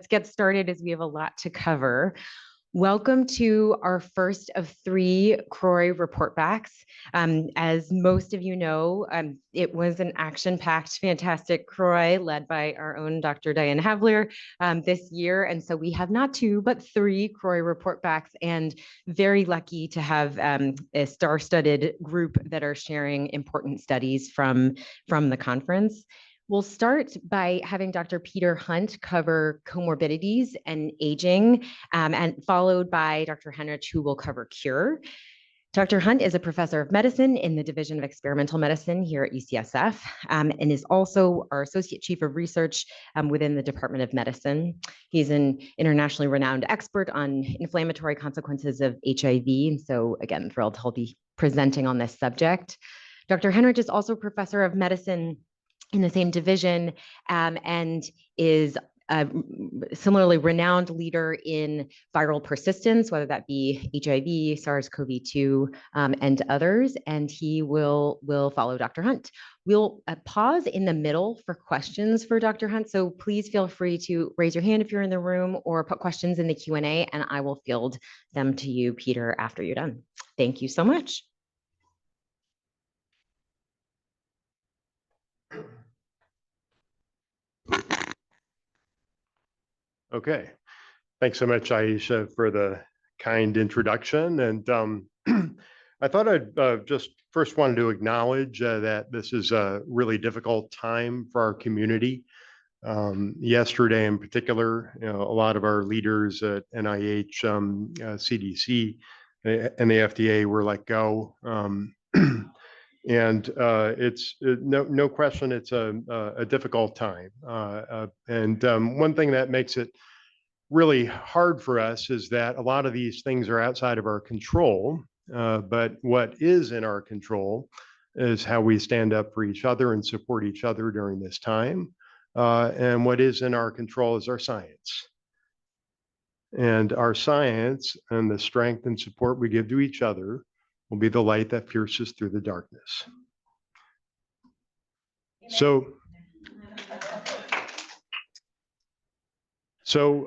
get started as we have a lot to cover. Welcome to our first of 3 CROI report backs. As most of you know, it was an action-packed, fantastic CROI led by our own Dr. Diane Havler this year. And so we have not 2, but 3 CROI report backs, and very lucky to have a star-studded group that are sharing important studies from the conference. We'll start by having Dr. Peter Hunt cover comorbidities and aging, and followed by Dr. Henrich, who will cover cure. Dr. Hunt is a professor of medicine in the Division of Experimental Medicine here at UCSF, and is also our Associate Chief of Research within the Department of Medicine. He's an internationally renowned expert on inflammatory consequences of HIV, and so again, thrilled he'll be presenting on this subject. Dr. Henrich is also a professor of medicine in the same division, and is a similarly renowned leader in viral persistence, whether that be HIV, SARS-CoV-2, and others, and he will follow Dr. Hunt. We'll pause in the middle for questions for Dr. Hunt, so please feel free to raise your hand if you're in the room or put questions in the Q&A, and I will field them to you, Peter, after you're done. Thank you so much. Okay, thanks so much, Aisha, for the kind introduction. And I thought I'd just first wanted to acknowledge that this is a really difficult time for our community. Yesterday in particular, a lot of our leaders at NIH, CDC, and the FDA were let go. And it's no question, it's a difficult time. And one thing that makes it really hard for us is that a lot of these things are outside of our control. But what is in our control is how we stand up for each other and support each other during this time. And what is in our control is our science. And our science and the strength and support we give to each other will be the light that pierces through the darkness. So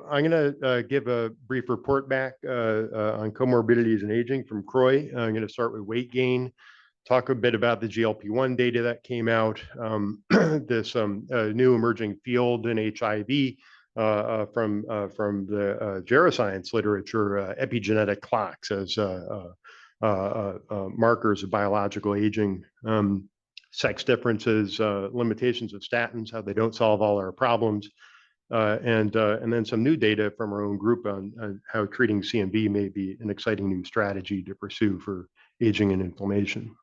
I'm going to give a brief report back on comorbidities and aging from CROI. I'm going to start with weight gain, talk a bit about the GLP-1 data that came out, this new emerging field in HIV from the geroscience literature, epigenetic clocks as markers of biological aging, sex differences, limitations of statins, how they don't solve all our problems, and then some new data from our own group on how treating CMV may be an exciting new strategy to pursue for aging and inflammation.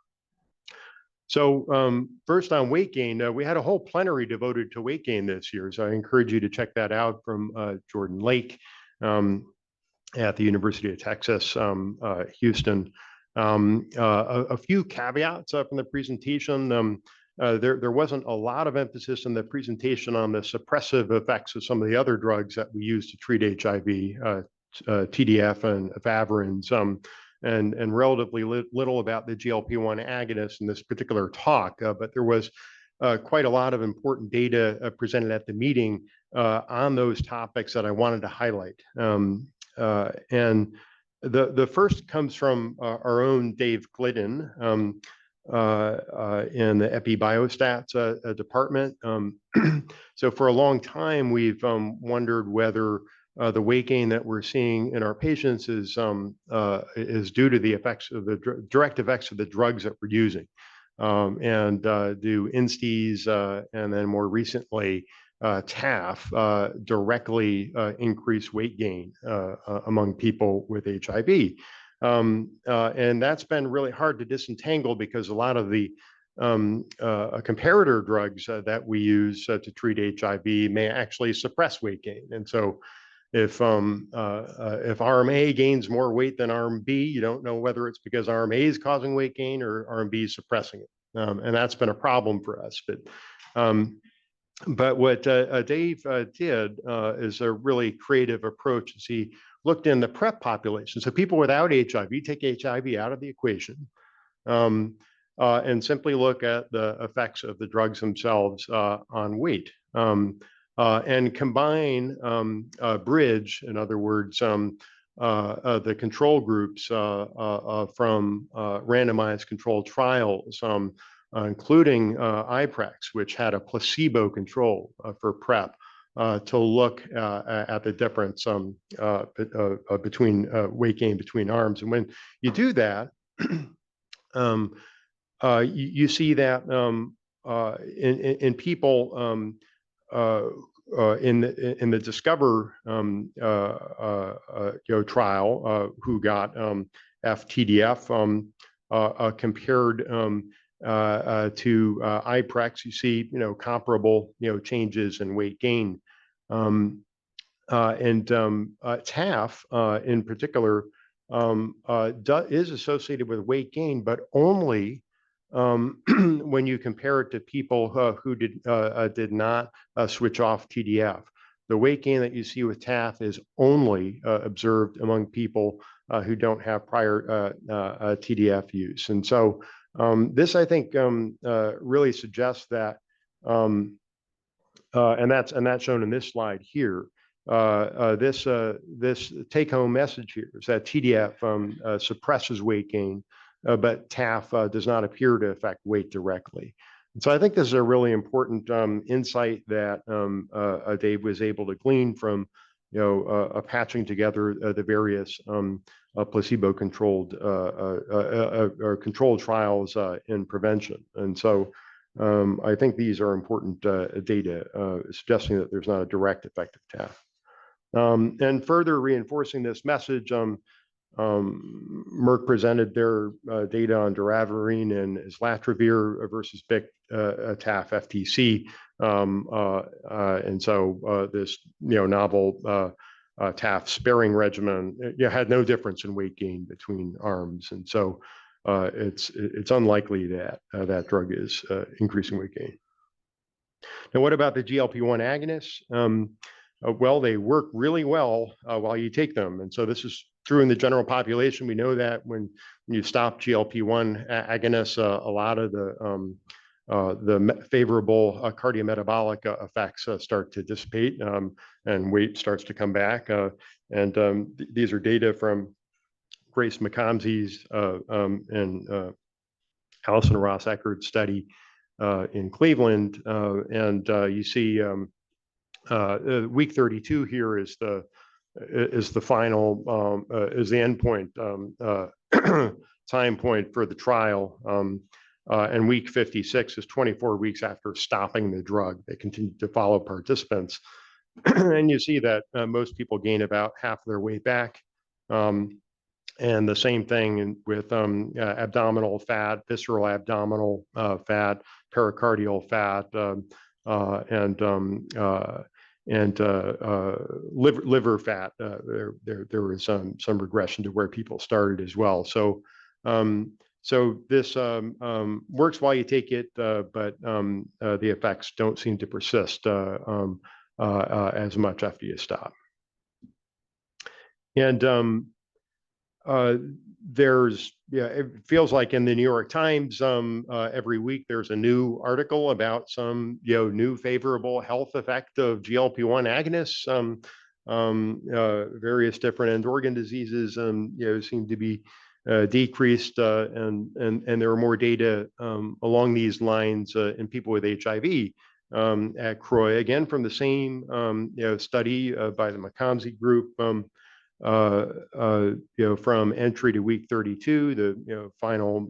So first on weight gain, we had a whole plenary devoted to weight gain this year, so I encourage you to check that out from Jordan Lake at the University of Texas, Houston. A few caveats from the presentation. There wasn't a lot of emphasis in the presentation on the suppressive effects of some of the other drugs that we use to treat HIV, TDF and efavirenz, and relatively little about the GLP-1 agonists in this particular talk. But there was quite a lot of important data presented at the meeting on those topics that I wanted to highlight. And the first comes from our own Dave Glidden in the epibiostats department. So for a long time, we've wondered whether the weight gain that we're seeing in our patients is due to the effects of the direct effects of the drugs that we're using. And do INSTIs and then more recently TAF directly increase weight gain among people with HIV. And that's been really hard to disentangle because a lot of the comparator drugs that we use to treat HIV may actually suppress weight gain. And so if arm A gains more weight than arm B, you don't know whether it's because arm A is causing weight gain or arm B is suppressing it. And that's been a problem for us. But what Dave did is a really creative approach. He looked in the PrEP population. So people without HIV, take HIV out of the equation and simply look at the effects of the drugs themselves on weight. and combine bridge, in other words, the control groups from randomized controlled trials, including IPREX, which had a placebo control for PrEP, to look at the difference between weight gain between arms. And when you do that, you see that in people in the Discover trial who got FTDF compared to IPREX, you see comparable changes in weight gain, and TAF in particular is associated with weight gain, but only when you compare it to people who did not switch off TDF. The weight gain that you see with TAF is only observed among people who don't have prior TDF use. And so this, I think, really suggests that, and that's shown in this slide here. This take-home message here is that TDF suppresses weight gain, but TAF does not appear to affect weight directly. And so I think this is a really important insight that Dave was able to glean from, patching together the various placebo-controlled or controlled trials in prevention. And so I think these are important data suggesting that there's not a direct effect of TAF. And further reinforcing this message, Merck presented their data on doravirine and islatravir versus BIC TAF FTC, and so this novel TAF sparing regimen had no difference in weight gain between arms, and so it's unlikely that that drug is increasing weight gain. Now, what about the GLP-1 agonists? Well, they work really well while you take them, and so this is true in the general population. We know that when you stop GLP-1 agonists, a lot of the favorable cardiometabolic effects start to dissipate, and weight starts to come back. These are data from Grace McComsey's and Allison Ross Eckerd's study in Cleveland, and you see week 32 here is the final is the endpoint time point for the trial, and week 56 is 24 weeks after stopping the drug. They continue to follow participants, and you see that most people gain about half their weight back, and the same thing with abdominal fat, visceral abdominal fat, pericardial fat, and liver fat. There was some regression to where people started as well. So this works while you take it, but the effects don't seem to persist as much after you stop. And it feels like in the New York Times every week there's a new article about some new favorable health effect of GLP-1 agonists. Various different end organ diseases seem to be decreased, and there are more data along these lines in people with HIV at CROI, again from the same study by the McComsey group. From entry to week 32, the final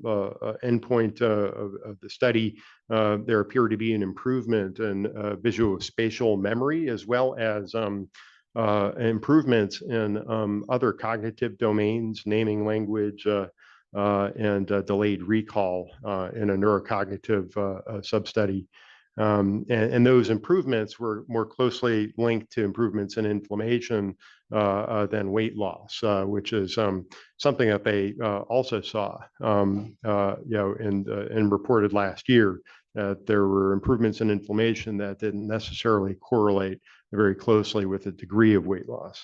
endpoint of the study, there appeared to be an improvement in visuospatial memory, as well as improvements in other cognitive domains, naming language, and delayed recall in a neurocognitive substudy. And those improvements were more closely linked to improvements in inflammation than weight loss, which is something that they also saw, and reported last year, that there were improvements in inflammation that didn't necessarily correlate very closely with the degree of weight loss.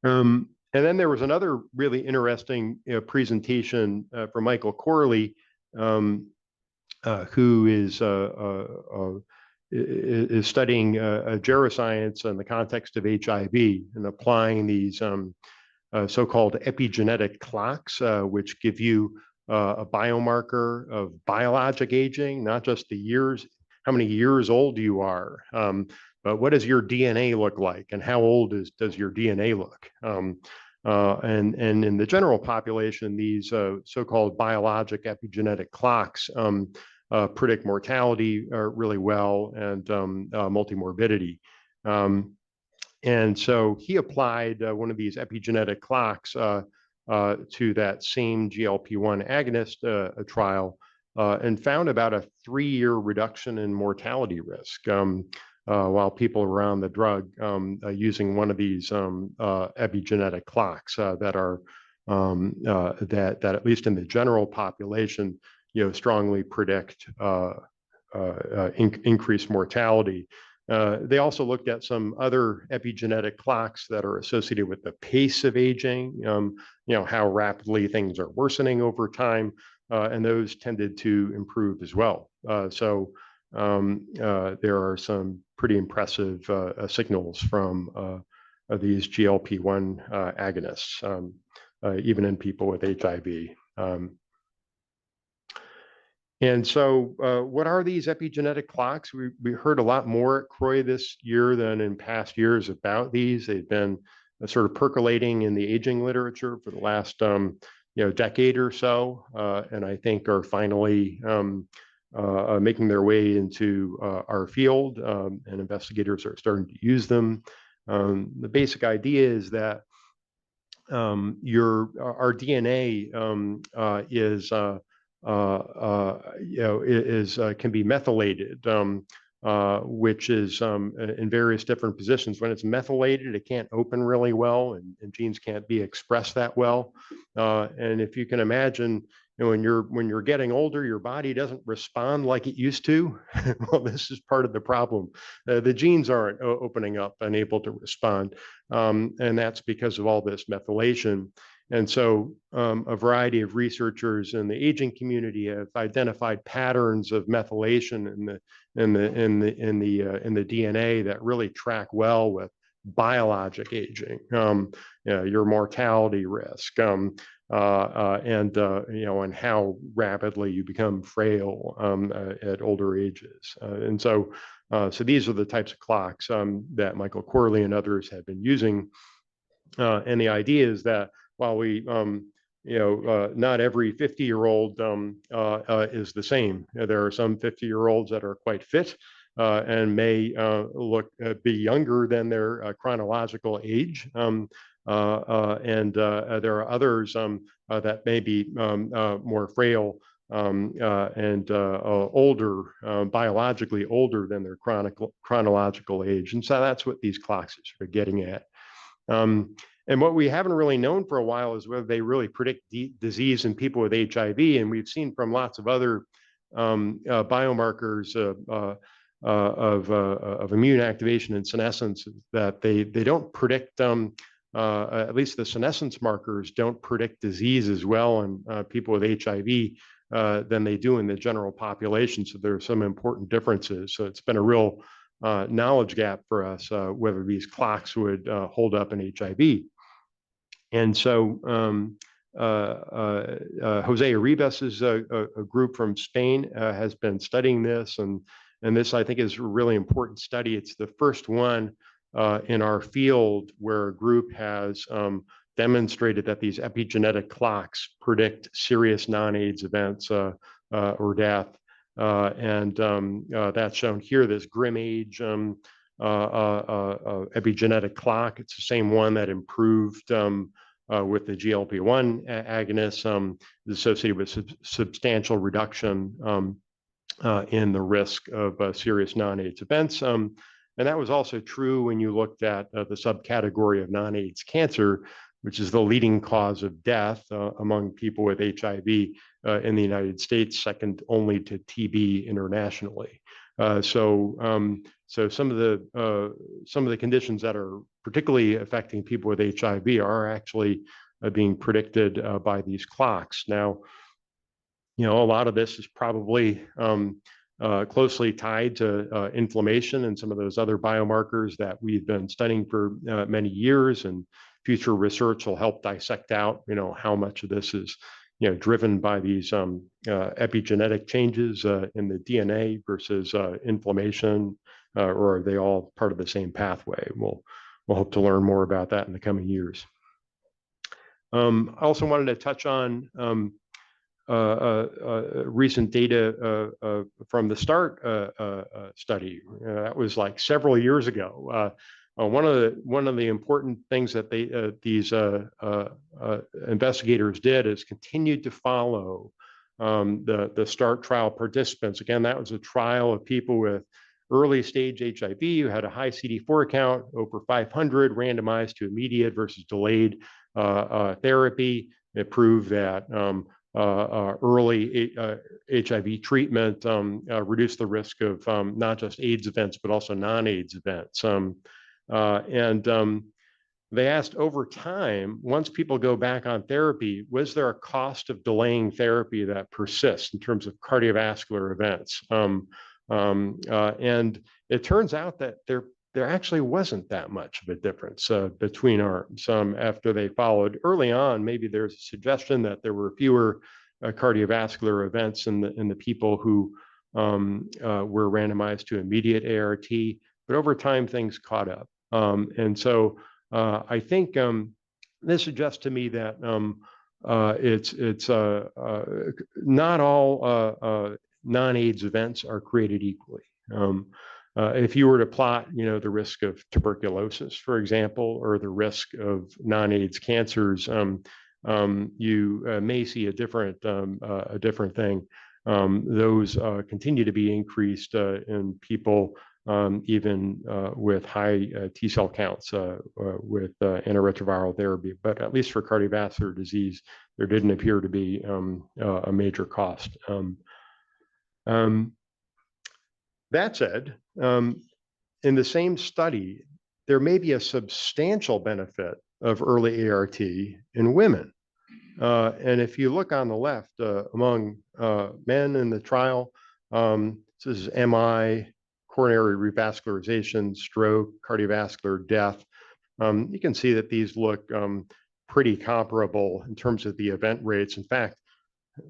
And then there was another really interesting presentation from Michael Corley, who is is studying geroscience in the context of HIV and applying these so-called epigenetic clocks, which give you a biomarker of biologic aging, not just the years, how many years old you are, but what does your DNA look like, and how old does your DNA look? And in the general population, these so-called biologic epigenetic clocks predict mortality really well, and multimorbidity. And so he applied one of these epigenetic clocks to that same GLP-1 agonist trial and found about a 3-year reduction in mortality risk while people were on the drug using one of these epigenetic clocks that are that at least in the general population, strongly predict increased mortality. They also looked at some other epigenetic clocks that are associated with the pace of aging, how rapidly things are worsening over time, and those tended to improve as well. So there are some pretty impressive signals from these GLP-1 agonists, even in people with HIV. And so what are these epigenetic clocks? We heard a lot more at CROI this year than in past years about these. They've been sort of percolating in the aging literature for the last decade or so, and I think are finally making their way into our field, and investigators are starting to use them. The basic idea is that our DNA is can be methylated, which is in various different positions. When it's methylated, it can't open really well, and genes can't be expressed that well. And if you can imagine, when you're getting older, your body doesn't respond like it used to. Well, this is part of the problem. The genes aren't opening up and able to respond, and that's because of all this methylation. And so a variety of researchers in the aging community have identified patterns of methylation in the DNA that really track well with biologic aging, your mortality risk, and how rapidly you become frail at older ages. And so these are the types of clocks that Michael Corley and others have been using. And the idea is that while we, not every 50-year-old is the same. There are some 50-year-olds that are quite fit and may be younger than their chronological age. And there are others that may be more frail and older, biologically older than their chronological age. And so that's what these clocks are getting at. And what we haven't really known for a while is whether they really predict disease in people with HIV. And we've seen from lots of other biomarkers of immune activation and senescence that they don't predict, at least the senescence markers don't predict disease as well in people with HIV than they do in the general population. So there are some important differences. So it's been a real knowledge gap for us whether these clocks would hold up in HIV. And so Jose Arribas's a group from Spain has been studying this, and this I think is a really important study. It's the first one in our field where a group has demonstrated that these epigenetic clocks predict serious non-AIDS events or death. And that's shown here, this grim age epigenetic clock. It's the same one that improved with the GLP-1 agonist, is associated with substantial reduction in the risk of serious non-AIDS events. And that was also true when you looked at the subcategory of non-AIDS cancer, which is the leading cause of death among people with HIV in the United States, second only to TB internationally. So some of the conditions that are particularly affecting people with HIV are actually being predicted by these clocks. Now, a lot of this is probably closely tied to inflammation and some of those other biomarkers that we've been studying for many years, and future research will help dissect out, how much of this is, driven by these epigenetic changes in the DNA versus inflammation, or are they all part of the same pathway? We'll hope to learn more about that in the coming years. I also wanted to touch on recent data from the START study. That was like several years ago. One of the important things that these investigators did is continued to follow the START trial participants. Again, that was a trial of people with early stage HIV who had a high CD4 count, over 500, randomized to immediate versus delayed therapy. It proved that early HIV treatment reduced the risk of not just AIDS events, but also non-AIDS events. They asked over time, once people go back on therapy, was there a cost of delaying therapy that persists in terms of cardiovascular events? And it turns out that there actually wasn't that much of a difference between arms. After they followed early on, maybe there's a suggestion that there were fewer cardiovascular events in the people who were randomized to immediate ART, but over time things caught up. And so I think this suggests to me that it's not all non-AIDS events are created equally. If you were to plot, the risk of tuberculosis, for example, or the risk of non-AIDS cancers, you may see a different thing. Those continue to be increased in people even with high T cell counts with antiretroviral therapy. But at least for cardiovascular disease, there didn't appear to be a major cost. That said, in the same study, there may be a substantial benefit of early ART in women. And if you look on the left, among men in the trial, this is MI, coronary revascularization, stroke, cardiovascular death. You can see that these look pretty comparable in terms of the event rates. In fact,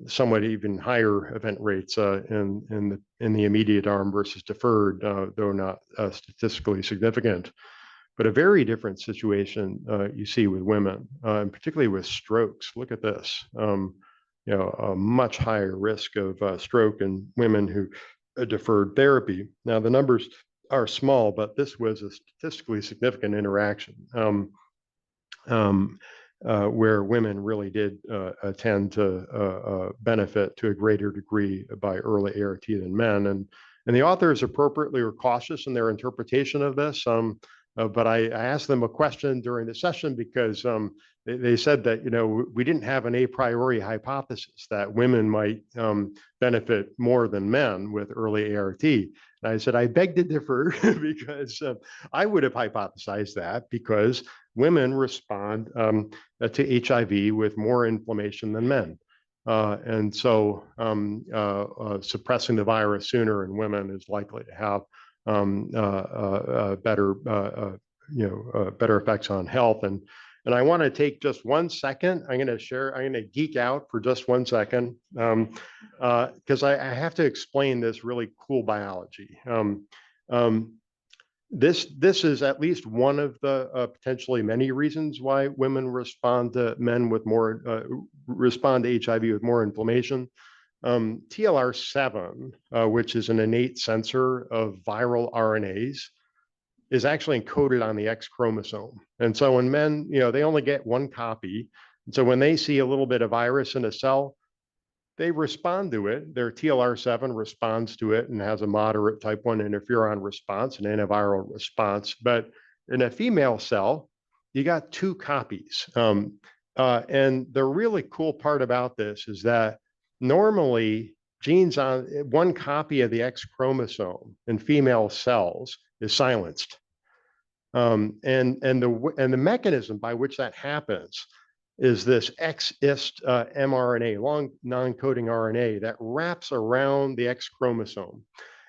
somewhat even higher event rates in the immediate arm versus deferred, though not statistically significant. But a very different situation you see with women, and particularly with strokes. Look at this, a much higher risk of stroke in women who deferred therapy. Now the numbers are small, but this was a statistically significant interaction. Where women really did tend to benefit to a greater degree by early ART than men. And the authors appropriately were cautious in their interpretation of this. But I asked them a question during the session because they said that, we didn't have an a priori hypothesis that women might benefit more than men with early ART. And I said, I beg to differ because I would have hypothesized that because women respond to HIV with more inflammation than men. And so suppressing the virus sooner in women is likely to have better effects on health. And I want to take just 1 second. I'm going to geek out for just 1 second because I have to explain this really cool biology. This is at least one of the potentially many reasons why women respond to HIV with more inflammation. TLR7, which is an innate sensor of viral RNAs, is actually encoded on the X chromosome. And so when men, they only get one copy. And so when they see a little bit of virus in a cell, they respond to it. Their TLR7 responds to it and has a moderate type 1 interferon response, an antiviral response. But in a female cell, you got 2 copies. And the really cool part about this is that normally genes on one copy of the X chromosome in female cells is silenced. And the mechanism by which that happens is this X-ist mRNA, long non-coding RNA that wraps around the X chromosome.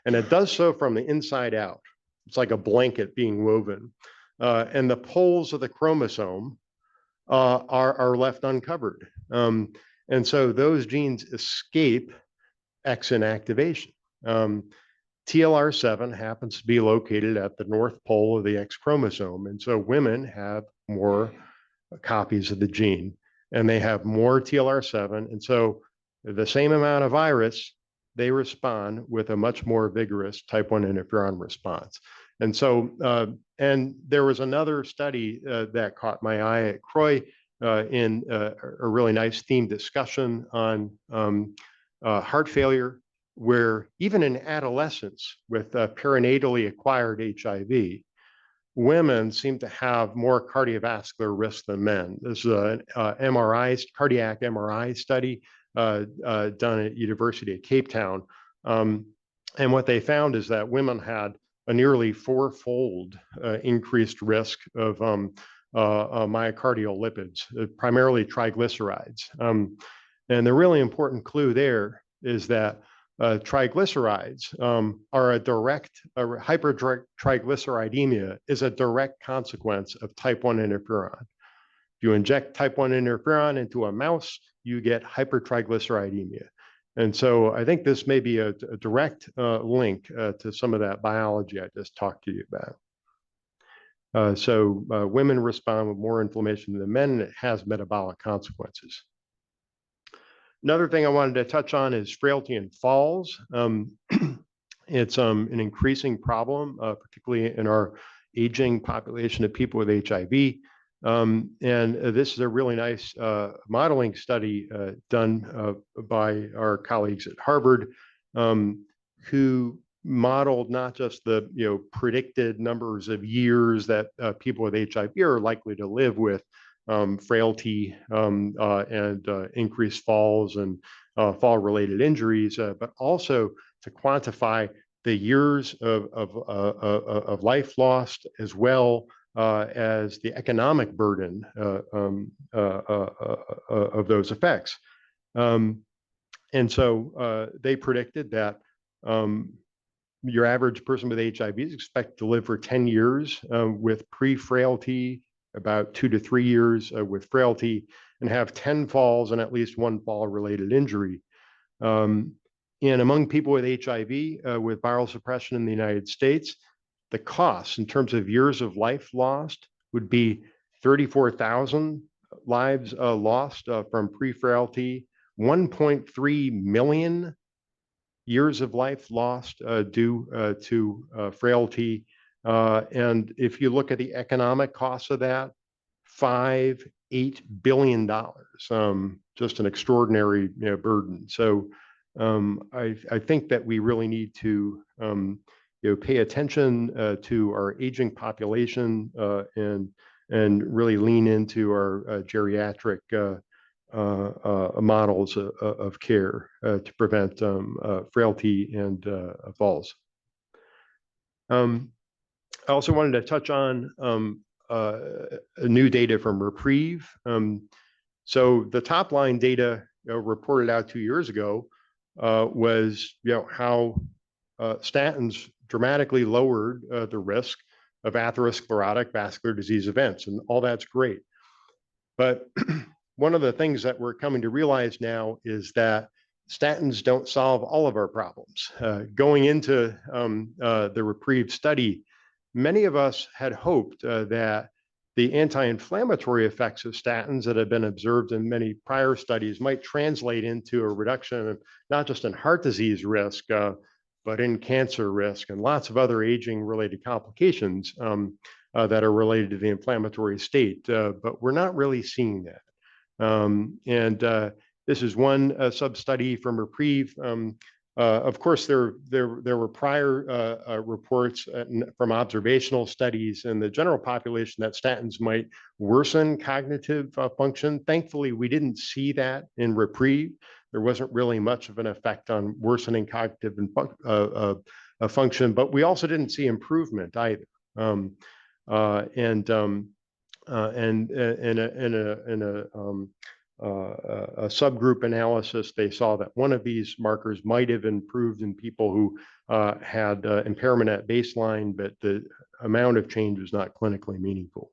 And it does so from the inside out. It's like a blanket being woven. And the poles of the chromosome are left uncovered. And so those genes escape X inactivation. TLR7 happens to be located at the north pole of the X chromosome. And so women have more copies of the gene and they have more TLR7. And so the same amount of virus, they respond with a much more vigorous type 1 interferon response. And so, and there was another study that caught my eye at CROI in a really nice theme discussion on heart failure, where even in adolescents with perinatally acquired HIV, women seem to have more cardiovascular risk than men. This is an cardiac MRI study done at University of Cape Town. And what they found is that women had a nearly fourfold increased risk of myocardial lipids, primarily triglycerides. And the really important clue there is that triglycerides are a direct, hypertriglyceridemia is a direct consequence of type 1 interferon. If you inject type 1 interferon into a mouse, you get hypertriglyceridemia. And so I think this may be a direct link to some of that biology I just talked to you about. So women respond with more inflammation than men, and it has metabolic consequences. Another thing I wanted to touch on is frailty and falls. It's an increasing problem, particularly in our aging population of people with HIV. And this is a really nice modeling study done by our colleagues at Harvard, who modeled not just the predicted numbers of years that people with HIV are likely to live with frailty and increased falls and fall-related injuries, but also to quantify the years of life lost, as well as the economic burden of those effects. And so they predicted that your average person with HIV is expected to live for 10 years with pre-frailty, about 2 to 3 years with frailty, and have 10 falls and at least 1 fall-related injury. And among people with HIV with viral suppression in the United States, the costs in terms of years of life lost would be 34,000 lives lost from pre-frailty, 1.3 million years of life lost due to frailty. And if you look at the economic costs of that, $8 billion, just an extraordinary burden. So I think that we really need to pay attention to our aging population and really lean into our geriatric models of care to prevent frailty and falls. I also wanted to touch on new data from Reprieve. So the top line data reported out 2 years ago was how statins dramatically lowered the risk of atherosclerotic vascular disease events, and all that's great. But one of the things that we're coming to realize now is that statins don't solve all of our problems. Going into the Reprieve study, many of us had hoped that the anti-inflammatory effects of statins that have been observed in many prior studies might translate into a reduction of not just in heart disease risk, but in cancer risk and lots of other aging-related complications that are related to the inflammatory state. But we're not really seeing that. This is one sub-study from Reprieve. Of course, there were prior reports from observational studies in the general population that statins might worsen cognitive function. Thankfully, we didn't see that in Reprieve. There wasn't really much of an effect on worsening cognitive function, but we also didn't see improvement either. and a subgroup analysis, they saw that one of these markers might have improved in people who had impairment at baseline, but the amount of change was not clinically meaningful.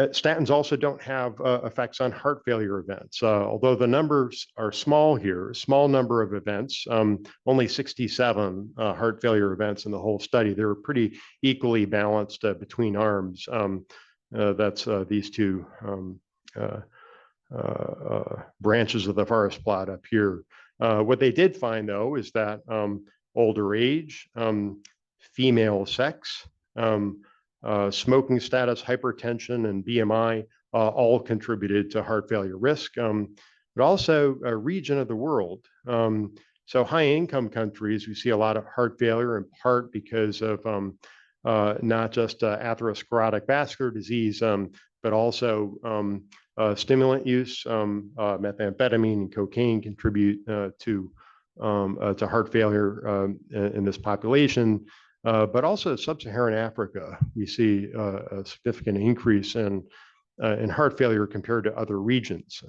Statins also don't have effects on heart failure events. Although the numbers are small here, small number of events, only 67 heart failure events in the whole study. They were pretty equally balanced between arms. That's these two branches of the forest plot up here. What they did find, though, is that older age, female sex, smoking status, hypertension, and BMI all contributed to heart failure risk, but also a region of the world. So high-income countries, we see a lot of heart failure in part because of not just atherosclerotic vascular disease, but also stimulant use, methamphetamine and cocaine contribute to heart failure in this population. But also sub-Saharan Africa, we see a significant increase in heart failure compared to other regions.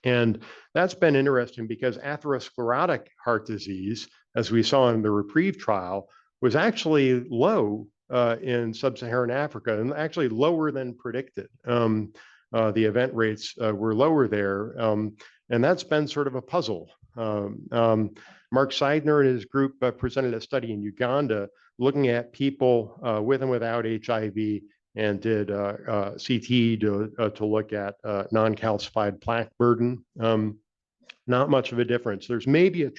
And that's been interesting because atherosclerotic heart disease, as we saw in the Reprieve trial, was actually low in sub-Saharan Africa and actually lower than predicted. The event rates were lower there, and that's been sort of a puzzle. Mark Seidner and his group presented a study in Uganda looking at people with and without HIV and did CT to look at non-calcified plaque burden. Not much of a difference. There's maybe a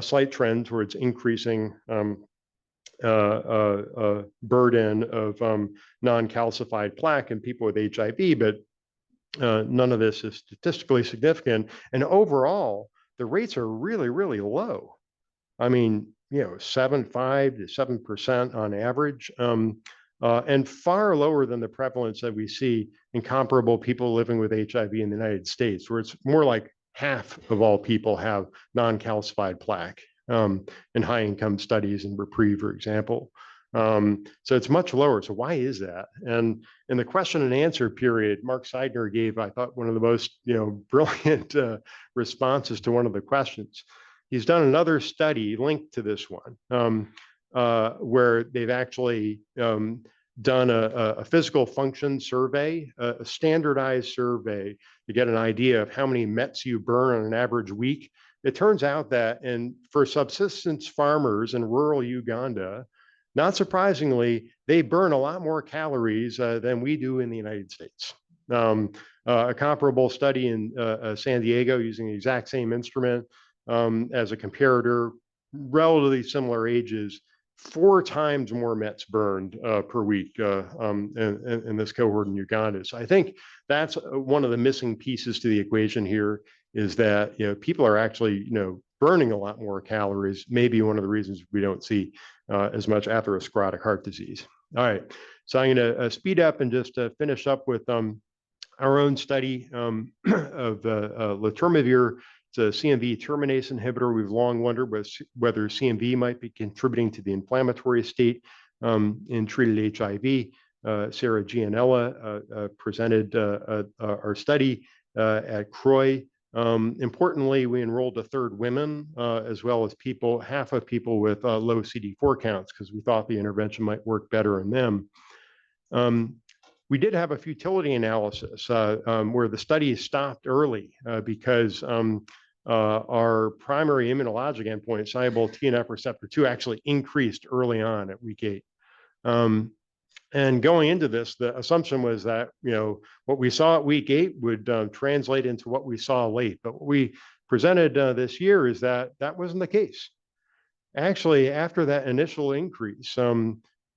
slight trend towards increasing burden of non-calcified plaque in people with HIV, but none of this is statistically significant. And overall, the rates are really, really low. I mean, 5 to 7% on average, and far lower than the prevalence that we see in comparable people living with HIV in the United States, where it's more like half of all people have non-calcified plaque in high-income studies in Reprieve, for example. So it's much lower. So why is that? And in the question and answer period, Mark Seidner gave, I thought, one of the most brilliant responses to one of the questions. He's done another study linked to this one, where they've actually done a physical function survey, a standardized survey to get an idea of how many METs you burn on an average week. It turns out that for subsistence farmers in rural Uganda, not surprisingly, they burn a lot more calories than we do in the United States. A comparable study in San Diego using the exact same instrument as a comparator, relatively similar ages, 4 times more METs burned per week in this cohort in Uganda. So I think that's one of the missing pieces to the equation here, is that people are actually burning a lot more calories. Maybe one of the reasons we don't see as much atherosclerotic heart disease. All right, so I'm going to speed up and just finish up with our own study of letermovir. It's a CMV terminase inhibitor. We've long wondered whether CMV might be contributing to the inflammatory state in treated HIV. Sarah Gianella presented our study at CROI. Importantly, we enrolled a third women, as well as half of people with low CD4 counts, because we thought the intervention might work better in them. We did have a futility analysis where the study stopped early because our primary immunologic endpoint, soluble TNF receptor 2, actually increased early on at week 8. And going into this, the assumption was that what we saw at week 8 would translate into what we saw late. But what we presented this year is that wasn't the case. Actually, after that initial increase,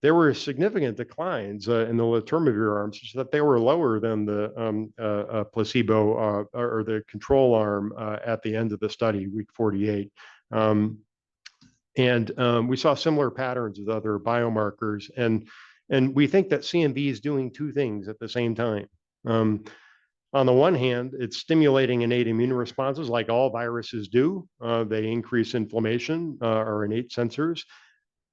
there were significant declines in the letermovir arms, such that they were lower than the placebo or the control arm at the end of the study, week 48. And we saw similar patterns with other biomarkers. And we think that CMV is doing 2 things at the same time. On the one hand, it's stimulating innate immune responses like all viruses do. They increase inflammation, our innate sensors.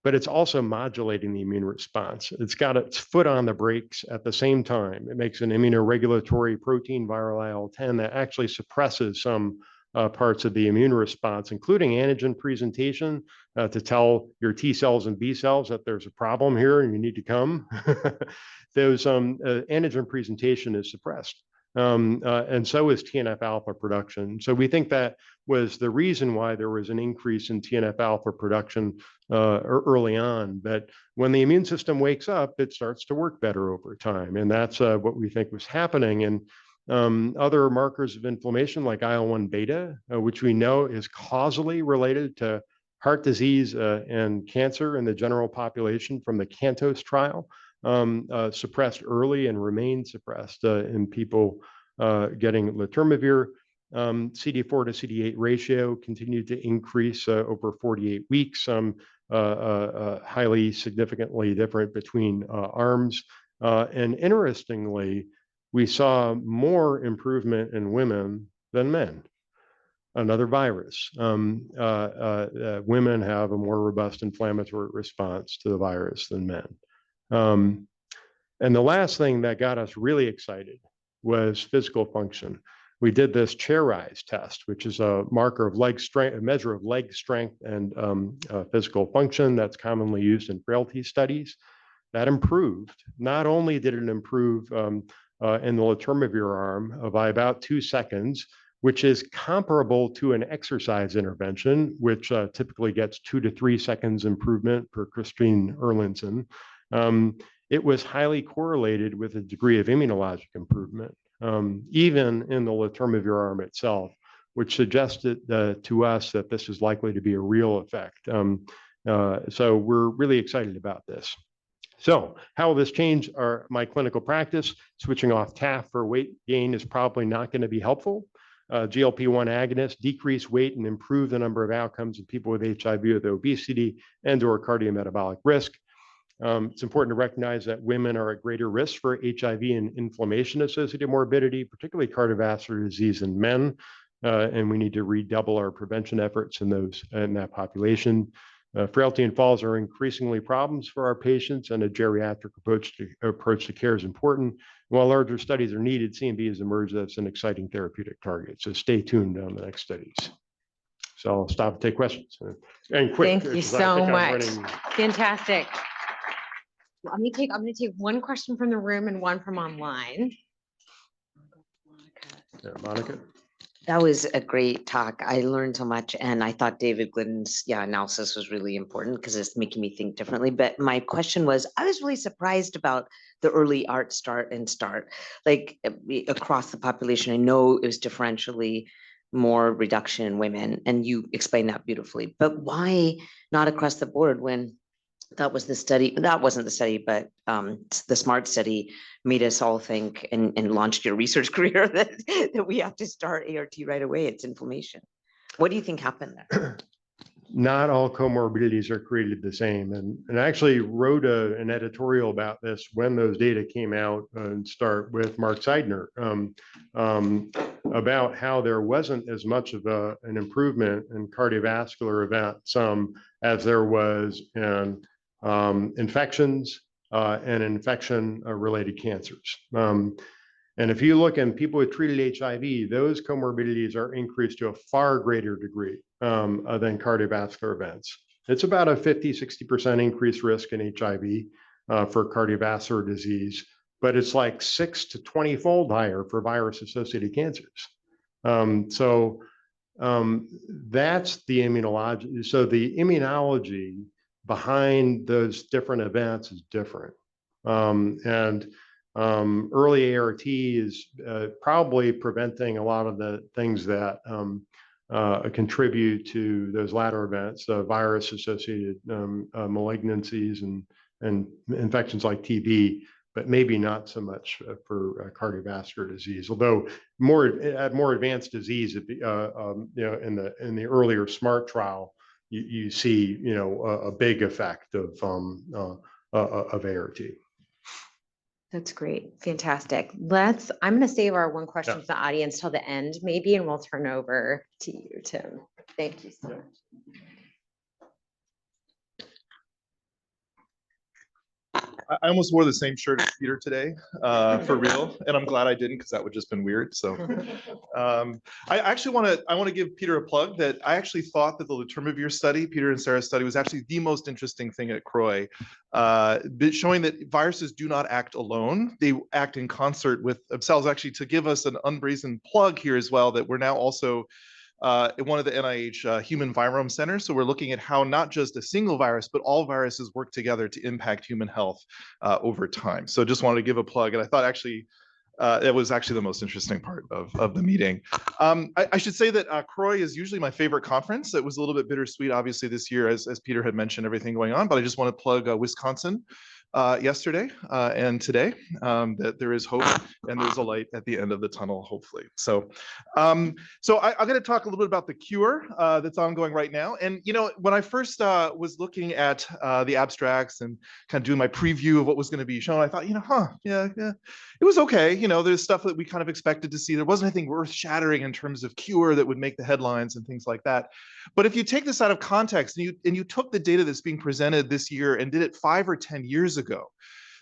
but it's also modulating the immune response. It's got its foot on the brakes at the same time. It makes an immunoregulatory protein, viral IL-10, that actually suppresses some parts of the immune response, including antigen presentation, to tell your T cells and B cells that there's a problem here and you need to come. Those antigen presentation is suppressed. And so is TNF alpha production. So we think that was the reason why there was an increase in TNF alpha production early on. But when the immune system wakes up, it starts to work better over time. And that's what we think was happening. And other markers of inflammation like IL-1 beta, which we know is causally related to heart disease and cancer in the general population from the CANTOS trial, suppressed early and remain suppressed in people getting letermovir. CD4 to CD8 ratio continued to increase over 48 weeks, highly significantly different between arms. And interestingly, we saw more improvement in women than men. Another virus. Women have a more robust inflammatory response to the virus than men. And the last thing that got us really excited was physical function. We did this chair rise test, which is a marker of leg strength, a measure of leg strength and physical function that's commonly used in frailty studies. That improved. Not only did it improve in the letermovir arm by about 2 seconds, which is comparable to an exercise intervention, which typically gets 2 to 3 seconds improvement per Christine Erlandson. It was highly correlated with a degree of immunologic improvement, even in the letermovir arm itself, which suggested to us that this is likely to be a real effect. So we're really excited about this. So how will this change my clinical practice? Switching off TAF for weight gain is probably not going to be helpful. GLP-1 agonists decrease weight and improve the number of outcomes in people with HIV with obesity and or cardiometabolic risk. It's important to recognize that women are at greater risk for HIV and inflammation-associated morbidity, particularly cardiovascular disease in men, and we need to redouble our prevention efforts in that population. Frailty and falls are increasingly problems for our patients, and a geriatric approach to care is important. While larger studies are needed, CMV has emerged as an exciting therapeutic target. So stay tuned on the next studies. So I'll stop and take questions. And quick. Thank you so much. Fantastic. Well, I'm gonna take one question from the room and one from online. Yeah, Monica. That was a great talk. I learned so much, and I thought David Glidden's analysis was really important because it's making me think differently. But my question was, I was really surprised about the early ART start, like across the population. I know it was differentially more reduction in women, and you explained that beautifully. But why not across the board when that was the study? That wasn't the study, but the SMART study made us all think and launched your research career that we have to start ART right away. It's inflammation. What do you think happened there? Not all comorbidities are created the same. And I actually wrote an editorial about this when those data came out and start with Mark Seidner about how there wasn't as much of an improvement in cardiovascular events as there was in infections and infection-related cancers. And if you look at people with treated HIV, those comorbidities are increased to a far greater degree than cardiovascular events. It's about a 50–60% increased risk in HIV for cardiovascular disease, but it's like 6 to 20-fold higher for virus-associated cancers. So that's the immunology. So the immunology behind those different events is different. Early ART is probably preventing a lot of the things that contribute to those latter events, virus-associated malignancies and infections like TB, but maybe not so much for cardiovascular disease. Although at more advanced disease, in the earlier SMART trial, you see a big effect of ART. That's great. Fantastic. I'm going to save our one question to the audience till the end, maybe, and we'll turn over to you, Tim. Thank you so much. I almost wore the same shirt as Peter today, for real, and I'm glad I didn't because that would just been weird. So, I actually want to give Peter a plug that I actually thought that the Letermovir study, Peter and Sarah's study, was actually the most interesting thing at CROI, showing that viruses do not act alone; they act in concert with cells. Actually, to give us an unbrazen plug here as well, that we're now also in one of the NIH Human Virome Centers. So we're looking at how not just a single virus, but all viruses work together to impact human health over time. So just wanted to give a plug. And I thought actually it was actually the most interesting part of the meeting. I should say that CROI is usually my favorite conference. It was a little bit bittersweet, obviously, this year, as Peter had mentioned, everything going on. But I just want to plug Wisconsin yesterday and today, that there is hope and there's a light at the end of the tunnel, hopefully. So, I'm going to talk a little bit about the cure that's ongoing right now. And, you know, when I first was looking at the abstracts and kind of doing my preview of what was going to be shown, I thought, you know, yeah, it was okay. You know, there's stuff that we kind of expected to see. There wasn't anything earth shattering in terms of cure that would make the headlines and things like that. But if you take this out of context and you took the data that's being presented this year and did it 5 or 10 years ago,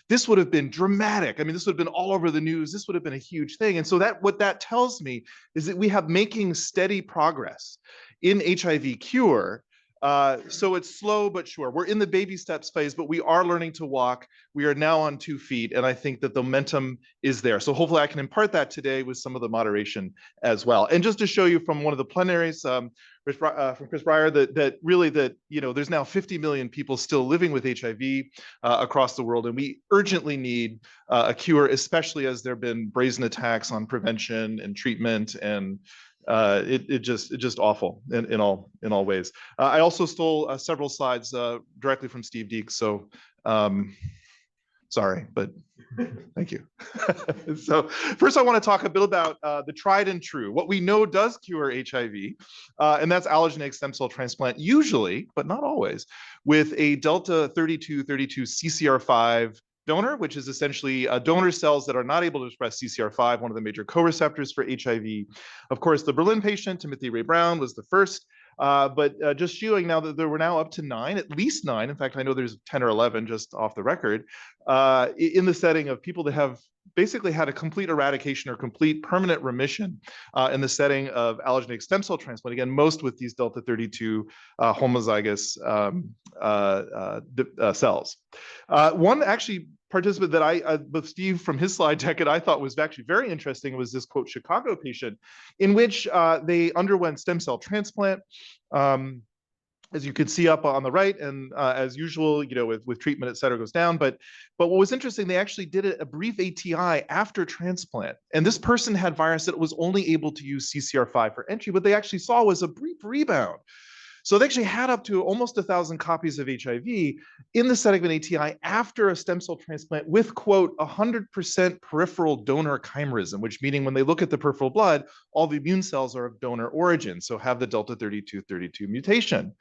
this would have been dramatic. I mean, this would have been all over the news. This would have been a huge thing. And so what that tells me is that we have making steady progress in HIV cure. So it's slow but sure. We're in the baby steps phase, but we are learning to walk. We are now on 2 feet, and I think that the momentum is there. So hopefully I can impart that today with some of the moderation as well. And just to show you from one of the plenaries, from Chris Breyer, that really, you know, there's now 50 million people still living with HIV across the world, and we urgently need a cure, especially as there have been brazen attacks on prevention and treatment, and it's just awful in all ways. I also stole several slides directly from Steve Deeks, so sorry, but thank you. So first I want to talk a bit about the tried and true, what we know does cure HIV, and that's allogeneic stem cell transplant, usually, but not always, with a delta 32 CCR5 donor, which is essentially donor cells that are not able to express CCR5, one of the major co-receptors for HIV. Of course, the Berlin patient, Timothy Ray Brown, was the first, but just showing now that there were now up to 9, at least 9. In fact, I know there's 10 or 11 just off the record, in the setting of people that have basically had a complete eradication or complete permanent remission in the setting of allogeneic stem cell transplant. Again, most with these delta 32 homozygous cells. One actually participant that with Steve from his slide deck, and I thought was actually very interesting, was this quote Chicago patient in which they underwent stem cell transplant. As you can see up on the right, and as usual, you know, with treatment, et cetera, goes down. But what was interesting, they actually did a brief ATI after transplant. And this person had virus that was only able to use CCR5 for entry. What they actually saw was a brief rebound. So they actually had up to almost 1,000 copies of HIV in the setting of an ATI after a stem cell transplant with, quote, 100% peripheral donor chimerism, which meaning when they look at the peripheral blood, all the immune cells are of donor origin, so have the delta 32 mutation.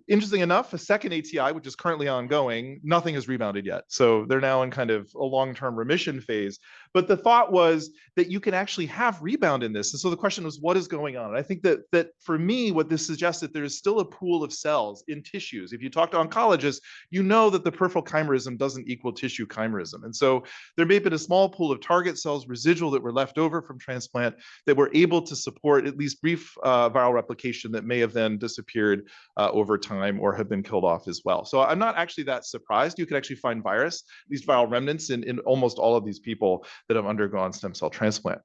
Interesting enough, a second ATI, which is currently ongoing, nothing has rebounded yet. So they're now in kind of a long-term remission phase. But the thought was that you can actually have rebound in this. And so the question was, what is going on? And I think that for me, what this suggests that there is still a pool of cells in tissues. If you talk to oncologists, you know that the peripheral chimerism doesn't equal tissue chimerism. And so there may have been a small pool of target cells, residual, that were left over from transplant that were able to support at least brief viral replication that may have then disappeared over time or have been killed off as well. So I'm not actually that surprised. You can actually find virus, these viral remnants in almost all of these people that have undergone stem cell transplant.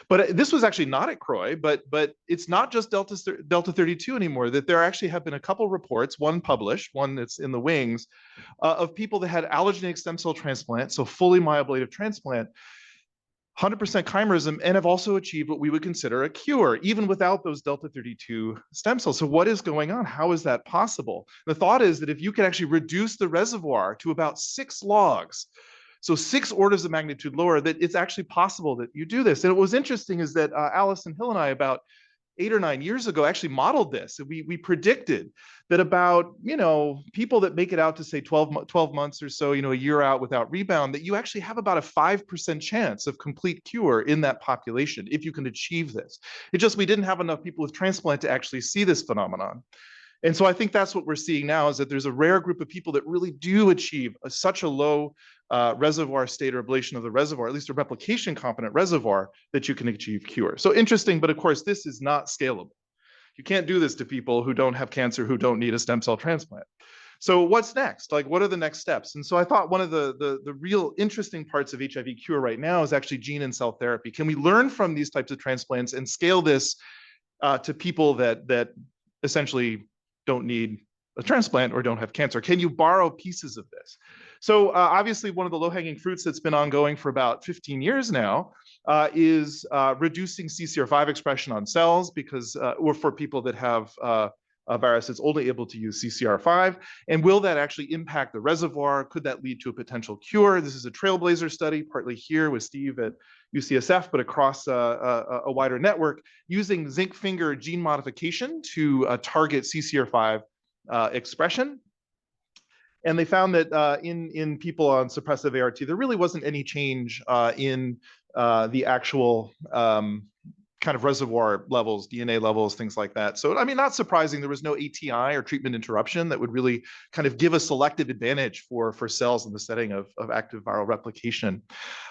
But this was actually not at CROI, but it's not just delta 32 anymore, that there actually have been a couple reports, one published, one that's in the wings, of people that had allogeneic stem cell transplant, so fully myeloablative transplant, 100% chimerism, and have also achieved what we would consider a cure, even without those delta 32 stem cells. So what is going on? How is that possible? The thought is that if you can actually reduce the reservoir to about 6 logs, so 6 orders of magnitude lower, that it's actually possible that you do this. And what was interesting is that Allison Hill and I, about 8 or 9 years ago, actually modeled this. We predicted that about, you know, people that make it out to say 12 months or so, you know, a year out without rebound, that you actually have about a 5% chance of complete cure in that population if you can achieve this. It just, we didn't have enough people with transplant to actually see this phenomenon. And so I think that's what we're seeing now, is that there's a rare group of people that really do achieve such a low reservoir state or ablation of the reservoir, at least a replication competent reservoir, that you can achieve cure. So interesting, but of course, this is not scalable. You can't do this to people who don't have cancer, who don't need a stem cell transplant. So what's next? Like, what are the next steps? And so I thought one of the real interesting parts of HIV cure right now is actually gene and cell therapy. Can we learn from these types of transplants and scale this to people that essentially don't need a transplant or don't have cancer? Can you borrow pieces of this? So obviously one of the low-hanging fruits that's been ongoing for about 15 years now is reducing CCR5 expression on cells, because or for people that have a virus that's only able to use CCR5. And will that actually impact the reservoir? Could that lead to a potential cure? This is a trailblazer study, partly here with Steve at UCSF, but across a wider network, using zinc finger gene modification to target CCR5 expression. And they found that in people on suppressive ART, there really wasn't any change in the actual kind of reservoir levels, DNA levels, things like that. So, I mean, not surprising, there was no ATI or treatment interruption that would really kind of give a selective advantage for cells in the setting of active viral replication.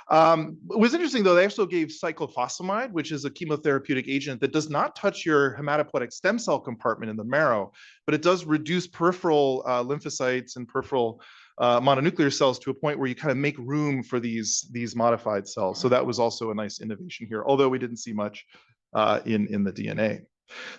It was interesting, though, they also gave cyclophosphamide, which is a chemotherapeutic agent that does not touch your hematopoietic stem cell compartment in the marrow, but it does reduce peripheral lymphocytes and peripheral mononuclear cells to a point where you kind of make room for these modified cells. So that was also a nice innovation here, although we didn't see much in the DNA.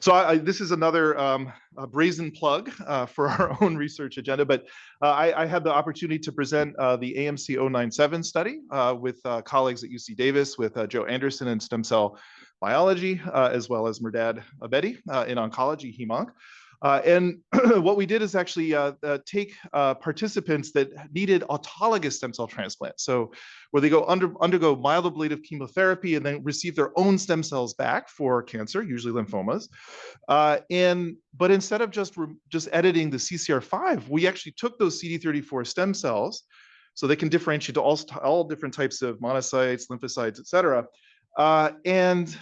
So this is another brazen plug for our own research agenda, but I had the opportunity to present the AMC 097 study with colleagues at UC Davis, with Joe Anderson in stem cell biology, as well as Merdad Abedi in oncology, hemonc. And what we did is actually take participants that needed autologous stem cell transplant. So where they go undergo mild ablative chemotherapy and then receive their own stem cells back for cancer, usually lymphomas. But instead of just editing the CCR5, we actually took those CD34 stem cells, so they can differentiate to all different types of monocytes, lymphocytes, et cetera, and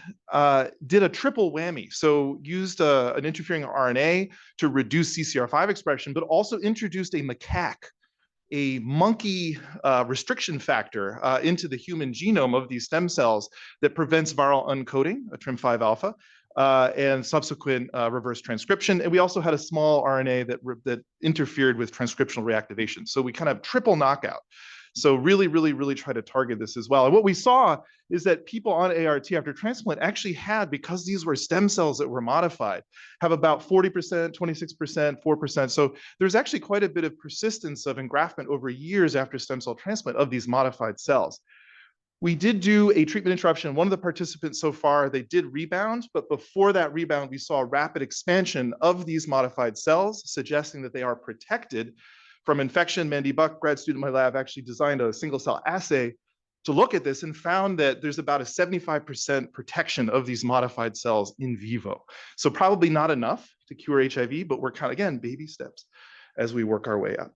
did a triple whammy. So used an interfering RNA to reduce CCR5 expression, but also introduced a macaque, a monkey restriction factor into the human genome of these stem cells that prevents viral uncoating, a TRIM5 alpha, and subsequent reverse transcription. And we also had a small RNA that interfered with transcriptional reactivation. So we kind of triple knockout. So really try to target this as well. And what we saw is that people on ART after transplant actually had, because these were stem cells that were modified, have about 40%, 26%, 4%. So there's actually quite a bit of persistence of engraftment over years after stem cell transplant of these modified cells. We did do a treatment interruption. One of the participants so far, they did rebound, but before that rebound, we saw a rapid expansion of these modified cells, suggesting that they are protected from infection. Mandy Buck, grad student in my lab, actually designed a single cell assay to look at this and found that there's about a 75% protection of these modified cells in vivo. So probably not enough to cure HIV, but we're kind of, again, baby steps as we work our way up.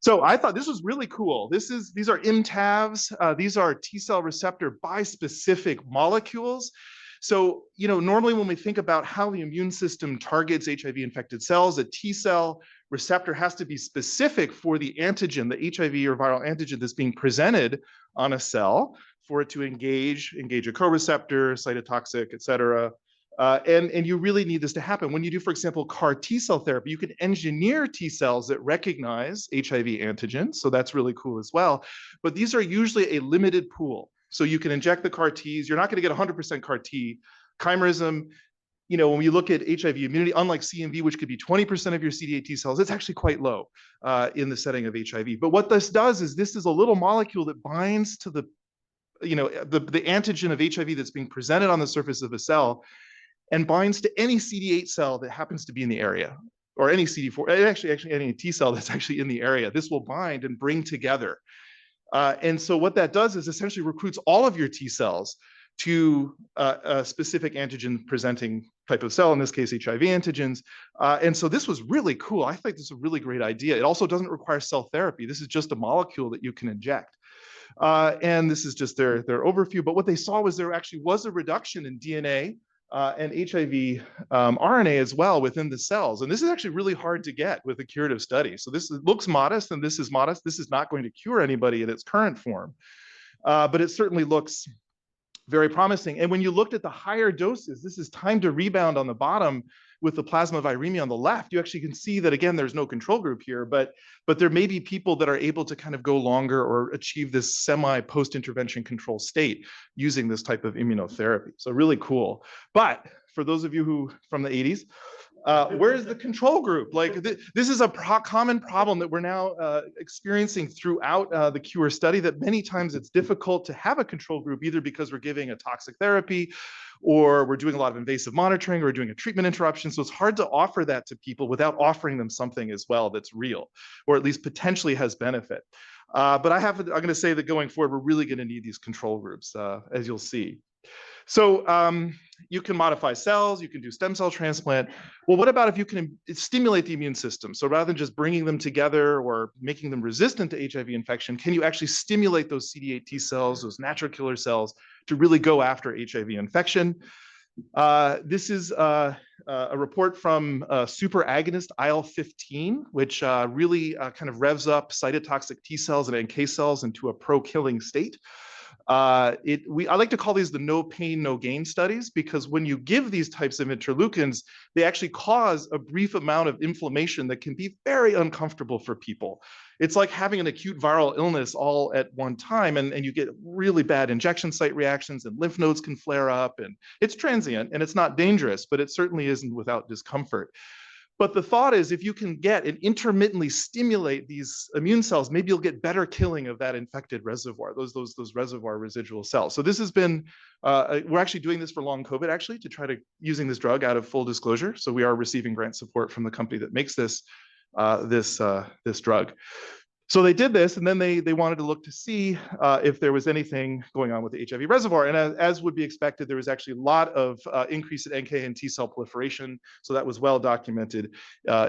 So I thought this was really cool. These are MTAVs. These are T cell receptor bispecific molecules. So, you know, normally when we think about how the immune system targets HIV infected cells, a T cell receptor has to be specific for the antigen, the HIV or viral antigen that's being presented on a cell, for it to engage a co-receptor, cytotoxic, et cetera. And you really need this to happen. When you do, for example, CAR T cell therapy, you can engineer T cells that recognize HIV antigens. So that's really cool as well. But these are usually a limited pool. So you can inject the CAR Ts. You're not going to get 100% CAR T. Chimerism, you know, when we look at HIV immunity, unlike CMV, which could be 20% of your CD8 T cells, it's actually quite low in the setting of HIV. But what this does is this is a little molecule that binds to the, you know, the antigen of HIV that's being presented on the surface of a cell, and binds to any CD8 cell that happens to be in the area, or any CD4, actually any T cell that's actually in the area. This will bind and bring together. And so what that does is essentially recruits all of your T cells to a specific antigen presenting type of cell, in this case, HIV antigens. And so this was really cool. I think this is a really great idea. It also doesn't require cell therapy. This is just a molecule that you can inject. And this is just their overview. But what they saw was there actually was a reduction in DNA and HIV RNA as well within the cells. And this is actually really hard to get with a curative study. So this looks modest, and this is modest. This is not going to cure anybody in its current form, but it certainly looks very promising. And when you looked at the higher doses, this is time to rebound on the bottom with the plasma viremia on the left. You actually can see that, again, there's no control group here, but there may be people that are able to kind of go longer or achieve this semi post-intervention control state using this type of immunotherapy. So really cool. But for those of you who from the 80s, where's the control group? Like this is a common problem that we're now experiencing throughout the cure study, that many times it's difficult to have a control group, either because we're giving a toxic therapy, or we're doing a lot of invasive monitoring, or we're doing a treatment interruption. So it's hard to offer that to people without offering them something as well that's real, or at least potentially has benefit. But I'm going to say that going forward, we're really going to need these control groups, as you'll see. So you can modify cells, you can do stem cell transplant. Well, what about if you can stimulate the immune system? So rather than just bringing them together or making them resistant to HIV infection, can you actually stimulate those CD8 T cells, those natural killer cells, to really go after HIV infection? This is a report from super agonist IL-15, which really kind of revs up cytotoxic T cells and NK cells into a pro-killing state. I like to call these the no pain, no gain studies, because when you give these types of interleukins, they actually cause a brief amount of inflammation that can be very uncomfortable for people. It's like having an acute viral illness all at one time, and you get really bad injection site reactions, and lymph nodes can flare up, and it's transient and it's not dangerous, but it certainly isn't without discomfort. But the thought is, if you can get and intermittently stimulate these immune cells, maybe you'll get better killing of that infected reservoir, those reservoir residual cells. So this has been, we're actually doing this for long COVID, actually, to try to using this drug out of full disclosure. So we are receiving grant support from the company that makes this drug. So they did this, and then they wanted to look to see if there was anything going on with the HIV reservoir. And as would be expected, there was actually a lot of increase in NK and T cell proliferation. So that was well documented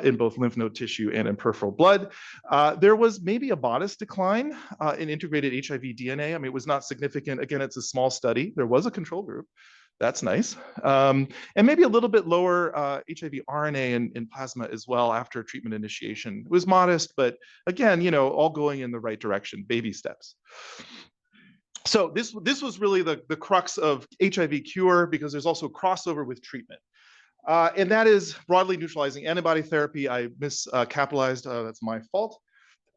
in both lymph node tissue and in peripheral blood. There was maybe a modest decline in integrated HIV DNA. I mean, it was not significant. Again, it's a small study. There was a control group. That's nice. And maybe a little bit lower HIV RNA in plasma as well after treatment initiation. It was modest, but again, all going in the right direction, baby steps. So this was really the crux of HIV cure, because there's also crossover with treatment. And that is broadly neutralizing antibody therapy. I miscapitalized, that's my fault.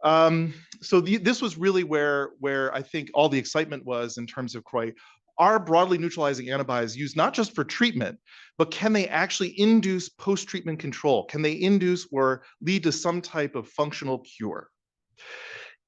So this was really where I think all the excitement was in terms of CROI. Are broadly neutralizing antibodies used not just for treatment, but can they actually induce post-treatment control? Can they induce or lead to some type of functional cure?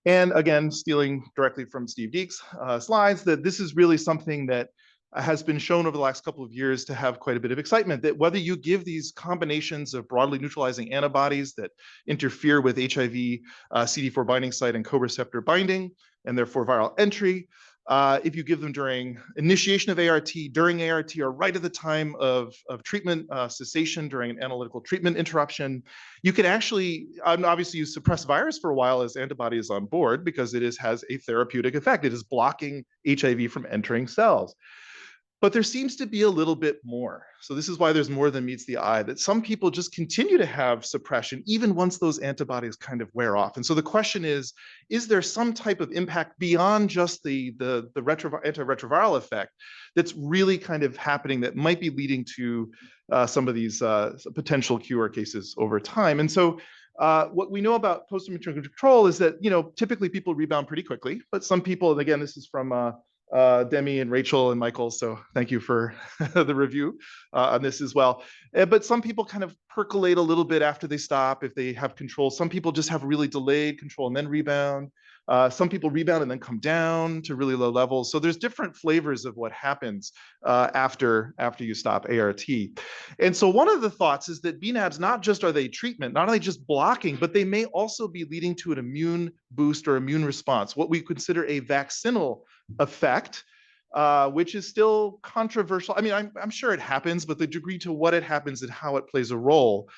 And again, stealing directly from Steve Deek's slides, that this is really something that has been shown over the last couple of years to have quite a bit of excitement, that whether you give these combinations of broadly neutralizing antibodies that interfere with HIV CD4 binding site and co-receptor binding, and therefore viral entry, if you give them during initiation of ART, during ART, or right at the time of treatment cessation during an analytical treatment interruption, you can actually, obviously you suppress virus for a while as antibody is on board, because it has a therapeutic effect. It is blocking HIV from entering cells. But there seems to be a little bit more. So this is why there's more than meets the eye, that some people just continue to have suppression even once those antibodies kind of wear off. And so the question is there some type of impact beyond just the antiretroviral effect that's really kind of happening that might be leading to some of these potential cure cases over time? And so what we know about post-treatment control is that, typically people rebound pretty quickly, but some people, and again, this is from Demi and Rachel and Michael, so thank you for the review on this as well. But some people kind of percolate a little bit after they stop if they have control. Some people just have really delayed control and then rebound. Some people rebound and then come down to really low levels. So there's different flavors of what happens after you stop ART. And so one of the thoughts is that BNAbs, not just are they treatment, not are they just blocking, but they may also be leading to an immune boost or immune response, what we consider a vaccinal effect, which is still controversial. I mean, I'm sure it happens, but the degree to what it happens and how it plays a role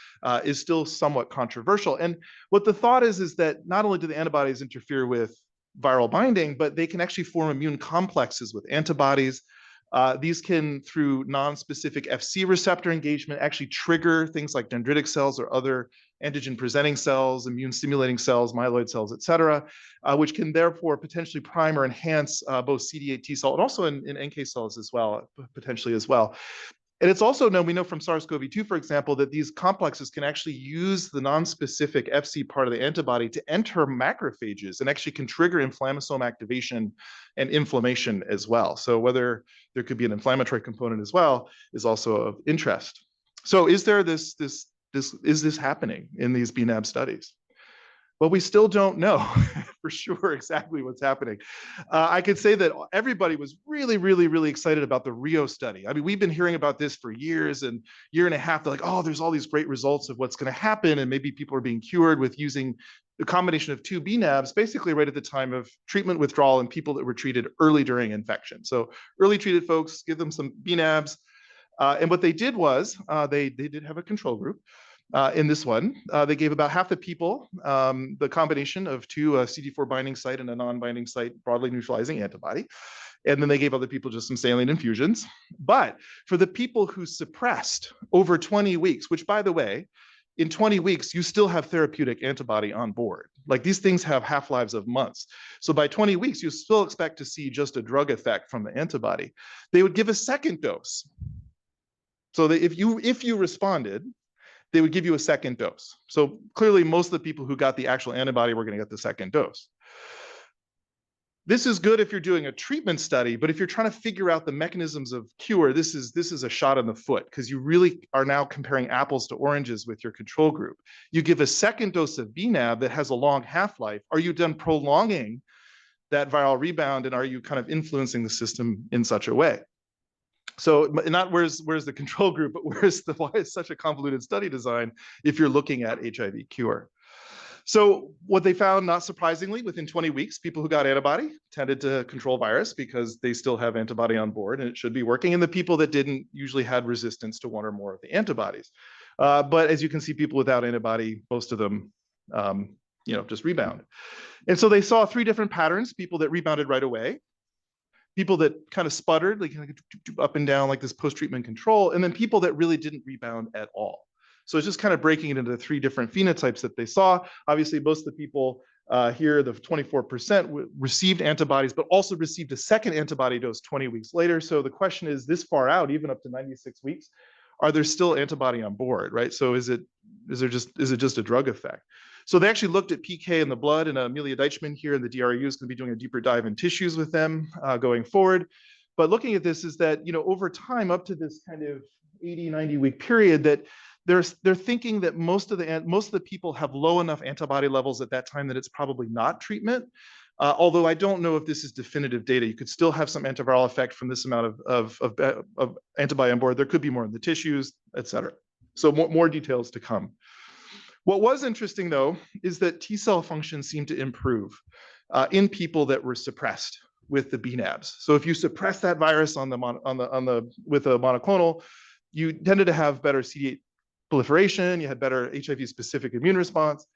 is still somewhat controversial. And what the thought is that not only do the antibodies interfere with viral binding, but they can actually form immune complexes with antibodies. These can, through non-specific FC receptor engagement, actually trigger things like dendritic cells or other antigen-presenting cells, immune-stimulating cells, myeloid cells, et cetera, which can therefore potentially prime or enhance both CD8 T cell and also in NK cells as well, potentially as well. And it's also known, we know from SARS-CoV-2, for example, that these complexes can actually use the non-specific FC part of the antibody to enter macrophages and actually can trigger inflammasome activation and inflammation as well. So whether there could be an inflammatory component as well is also of interest. So is there is this happening in these BNAB studies? Well, we still don't know for sure exactly what's happening. I could say that everybody was really, really, really excited about the Rio study. I mean, we've been hearing about this for years and year and a half. They're like, oh, there's all these great results of what's going to happen. And maybe people are being cured with using the combination of two BNABs, basically right at the time of treatment withdrawal in people that were treated early during infection. So early treated folks, give them some BNABs. And what they did was they did have a control group. In this one, they gave about half the people the combination of two CD4 binding site and a non-binding site broadly neutralizing antibody. And then they gave other people just some saline infusions. But for the people who suppressed over 20 weeks, which by the way, in 20 weeks, you still have therapeutic antibody on board. Like these things have half-lives of months. So by 20 weeks, you still expect to see just a drug effect from the antibody. They would give a second dose. So that if you responded, they would give you a second dose. So clearly most of the people who got the actual antibody were going to get the second dose. This is good if you're doing a treatment study, but if you're trying to figure out the mechanisms of cure, this is a shot in the foot because you really are now comparing apples to oranges with your control group. You give a second dose of BNAB that has a long half-life. Are you done prolonging that viral rebound and are you kind of influencing the system in such a way? So not where's the control group, but why is such a convoluted study design if you're looking at HIV cure? So what they found, not surprisingly, within 20 weeks, people who got antibody tended to control virus because they still have antibody on board and it should be working. And the people that didn't usually had resistance to one or more of the antibodies. But as you can see, people without antibody, most of them just rebound. And so they saw three different patterns: people that rebounded right away, people that kind of sputtered, like up and down, like this post-treatment control, and then people that really didn't rebound at all. So it's just kind of breaking it into three different phenotypes that they saw. Obviously, most of the people here, the 24%, received antibodies, but also received a second antibody dose 20 weeks later. So the question is, this far out, even up to 96 weeks, are there still antibody on board, right? So is it just a drug effect? So they actually looked at PK in the blood, and Amelia Deichmann here in the DRU is going to be doing a deeper dive in tissues with them going forward. But looking at this is that, over time, up to this kind of 80, 90 week period, that they're thinking that most of the people have low enough antibody levels at that time that it's probably not treatment. Although I don't know if this is definitive data. You could still have some antiviral effect from this amount of antibody on board. There could be more in the tissues, et cetera. So more details to come. What was interesting, though, is that T cell function seemed to improve in people that were suppressed with the BNABs. So if you suppress that virus with a monoclonal, you tended to have better CD8 proliferation. You had better HIV-specific immune response,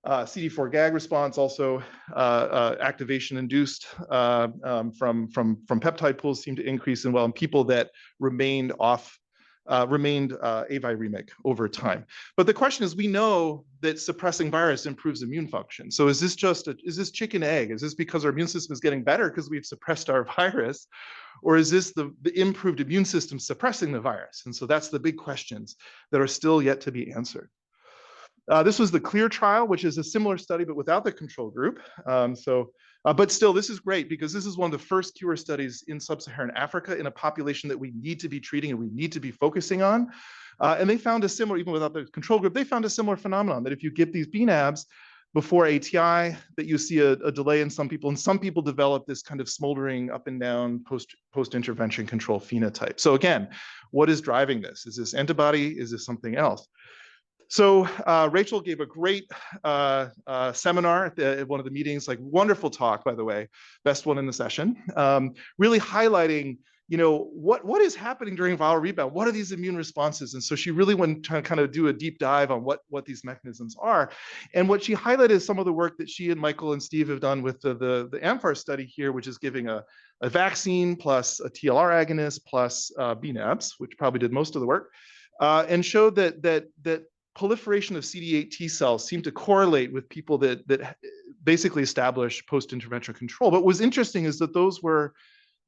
CD4 gag response, also activation induced from peptide pools seemed to increase in people that remained aviremic over time. But the question is, we know that suppressing virus improves immune function. So is this chicken egg? Is this because our immune system is getting better because we've suppressed our virus? Or is this the improved immune system suppressing the virus? And so that's the big questions that are still yet to be answered. This was the CLEAR trial, which is a similar study, but without the control group. But still, this is great because this is one of the first cure studies in sub-Saharan Africa in a population that we need to be treating and we need to be focusing on. And they found a similar, even without the control group, they found a similar phenomenon that if you give these BNABs before ATI, that you see a delay in some people, and some people develop this kind of smoldering up and down post-intervention control phenotype. So again, what is driving this? Is this antibody? Is this something else? So Rachel gave a great seminar at one of the meetings, like wonderful talk, by the way, best one in the session, really highlighting what is happening during viral rebound? What are these immune responses? And so she really went to kind of do a deep dive on what these mechanisms are. And what she highlighted is some of the work that she and Michael and Steve have done with the AMFAR study here, which is giving a vaccine plus a TLR agonist plus BNAbs, which probably did most of the work, and showed that proliferation of CD8 T cells seemed to correlate with people that basically established post-intervention control. But what was interesting is that those were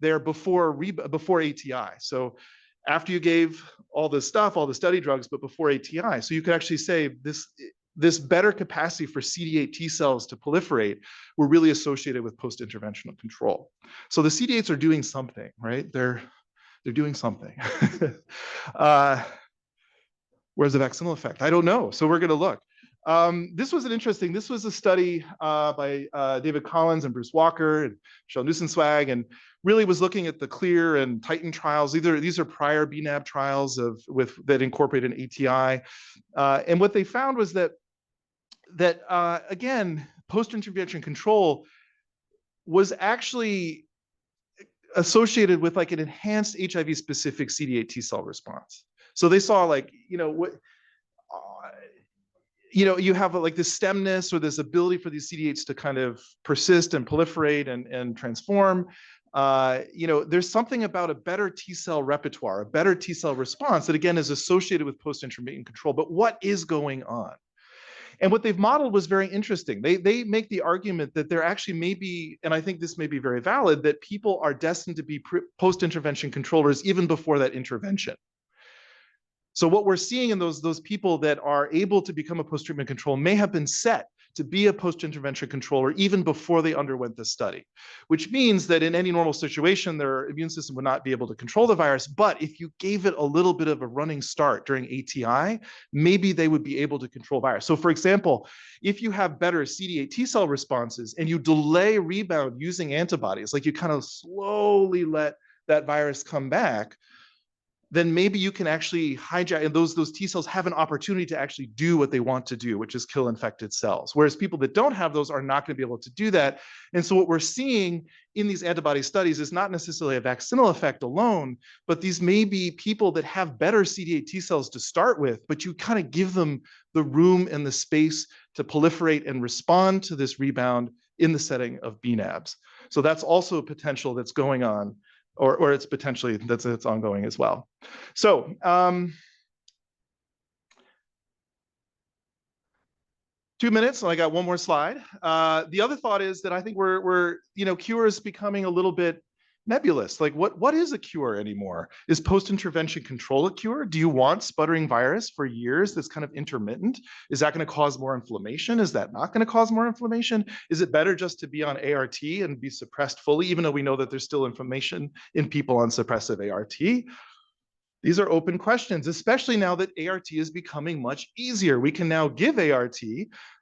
there before ATI. So after you gave all this stuff, all the study drugs, but before ATI. So you could actually say this better capacity for CD8 T cells to proliferate were really associated with post-interventional control. So the CD8s are doing something, right? They're doing something. Where's the vaccinal effect? I don't know. So we're going to look. This was a study by David Collins and Bruce Walker and Michelle Nussenswag, and really was looking at the CLEAR and TITAN trials. These are prior BNAb trials that incorporate an ATI. And what they found was that again, post-intervention control was actually associated with like an enhanced HIV specific CD8 T cell response. So they saw like, you have like this stemness or this ability for these CD8s to kind of persist and proliferate and transform. There's something about a better T cell repertoire, a better T cell response that again is associated with post-intermittent control. But what is going on? And what they've modeled was very interesting. They make the argument that there actually may be, and I think this may be very valid, that people are destined to be post-intervention controllers even before that intervention. So what we're seeing in those people that are able to become a post-treatment control may have been set to be a post-intervention controller even before they underwent the study, which means that in any normal situation, their immune system would not be able to control the virus. But if you gave it a little bit of a running start during ATI, maybe they would be able to control virus. So for example, if you have better CD8 T cell responses and you delay rebound using antibodies, like you kind of slowly let that virus come back, then maybe you can actually hijack, and those T cells have an opportunity to actually do what they want to do, which is kill infected cells. Whereas people that don't have those are not going to be able to do that. And so what we're seeing in these antibody studies is not necessarily a vaccinal effect alone, but these may be people that have better CD8 T cells to start with, but you kind of give them the room and the space to proliferate and respond to this rebound in the setting of BNAbs. So that's also a potential that's going on. Or it's potentially it's ongoing as well. So 2 minutes, and I got one more slide. The other thought is that I think we're cure is becoming a little bit nebulous. Like what is a cure anymore? Is post-intervention control a cure? Do you want sputtering virus for years that's kind of intermittent? Is that going to cause more inflammation? Is that not going to cause more inflammation? Is it better just to be on ART and be suppressed fully, even though we know that there's still inflammation in people on suppressive ART? These are open questions, especially now that ART is becoming much easier. We can now give ART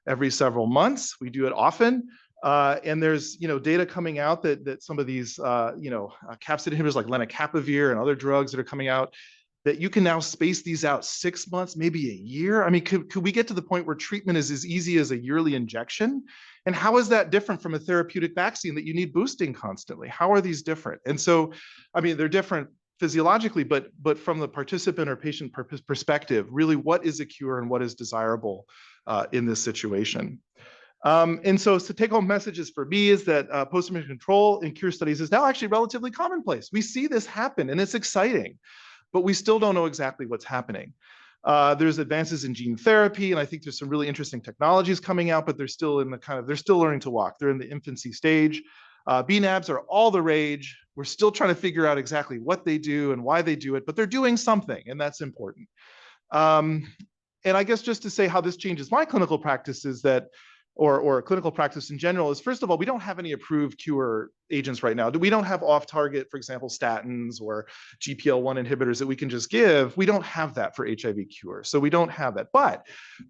every several months. We do it often. And there's data coming out that some of these capsid inhibitors like lenacapavir and other drugs that are coming out, that you can now space these out 6 months, maybe a year. I mean, could we get to the point where treatment is as easy as a yearly injection? And how is that different from a therapeutic vaccine that you need boosting constantly? How are these different? And so, I mean, they're different physiologically, but from the participant or patient perspective, really what is a cure and what is desirable in this situation? And so take home messages for me is that post-intervention control in cure studies is now actually relatively commonplace. We see this happen and it's exciting, but we still don't know exactly what's happening. There's advances in gene therapy, and I think there's some really interesting technologies coming out, but they're still they're still learning to walk. They're in the infancy stage. BNAbs are all the rage. We're still trying to figure out exactly what they do and why they do it, but they're doing something, and that's important. And I guess just to say how this changes my clinical practice is that, or clinical practice in general, is first of all, we don't have any approved cure agents right now. We don't have off-target, for example, statins or GPL1 inhibitors that we can just give. We don't have that for HIV cure. So we don't have that. But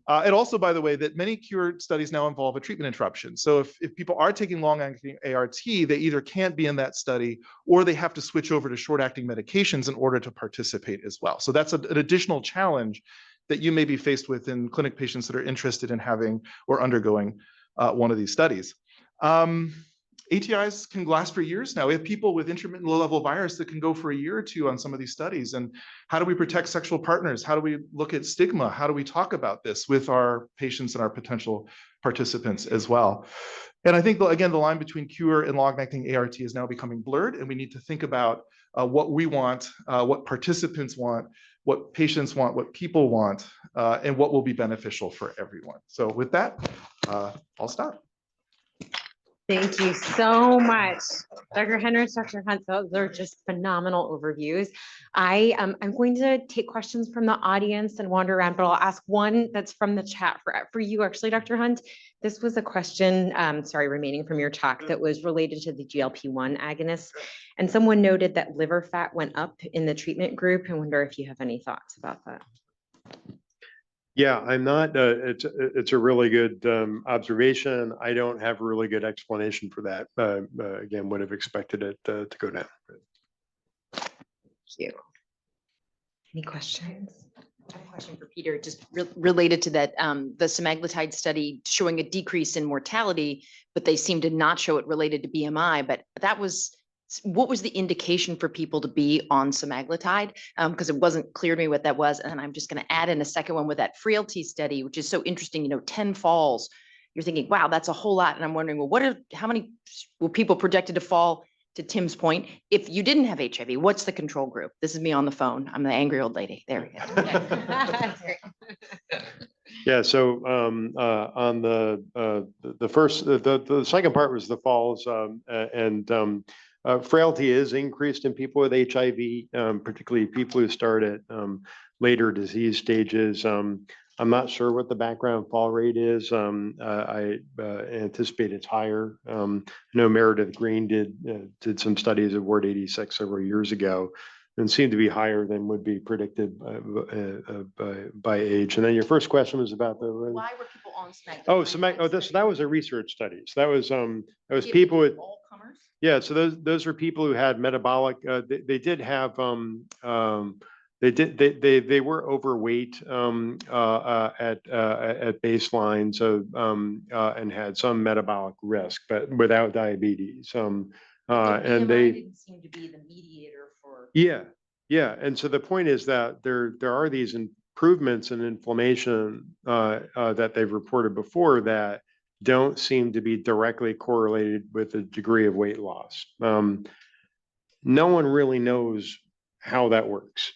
it also, by the way, that many cure studies now involve a treatment interruption. So if people are taking long-acting ART, they either can't be in that study or they have to switch over to short-acting medications in order to participate as well. So that's an additional challenge that you may be faced with in clinic patients that are interested in having or undergoing one of these studies. ATIs can last for years now. We have people with intermittent low-level virus that can go for a year or two on some of these studies. And how do we protect sexual partners? How do we look at stigma? How do we talk about this with our patients and our potential participants as well? And I think, again, the line between cure and long-acting ART is now becoming blurred, and we need to think about what we want, what participants want, what patients want, what people want, and what will be beneficial for everyone. So with that, I'll stop. Thank you so much, Dr. Henrich, Dr. Hunt. Those are just phenomenal overviews. I'm going to take questions from the audience and wander around, but I'll ask one that's from the chat for you, actually, Dr. Hunt. This was a question, remaining from your talk that was related to the GLP-1 agonists. And someone noted that liver fat went up in the treatment group. I wonder if you have any thoughts about that. Yeah, I'm not, it's a really good observation. I don't have a really good explanation for that. Again, would have expected it to go down. Thank you. Any questions? I have a question for Peter, just related to that, the semaglutide study showing a decrease in mortality, but they seem to not show it related to BMI, but that was, what was the indication for people to be on semaglutide? Because it wasn't clear to me what that was. And I'm just going to add in a second one with that frailty study, which is so interesting, 10 falls. You're thinking, wow, that's a whole lot. And I'm wondering, well, how many were people projected to fall, to Tim's point, if you didn't have HIV? What's the control group? This is me on the phone. I'm the angry old lady. There we go. Yeah, so on the second part was the falls, and frailty is increased in people with HIV, particularly people who start at later disease stages. I'm not sure what the background fall rate is. I anticipate it's higher. I know Meredith Green did some studies of Ward 86 several years ago and seemed to be higher than would be predicted by age. And then your first question was about the why were people on semaglutide? That was a research study. So that was people with all comers. Yeah, so those are people who had metabolic. They did have they were overweight at baseline, so and had some metabolic risk, but without diabetes. And they didn't seem to be the mediator for. Yeah, and so the point is that there are these improvements in inflammation that they've reported before that don't seem to be directly correlated with the degree of weight loss. No one really knows how that works.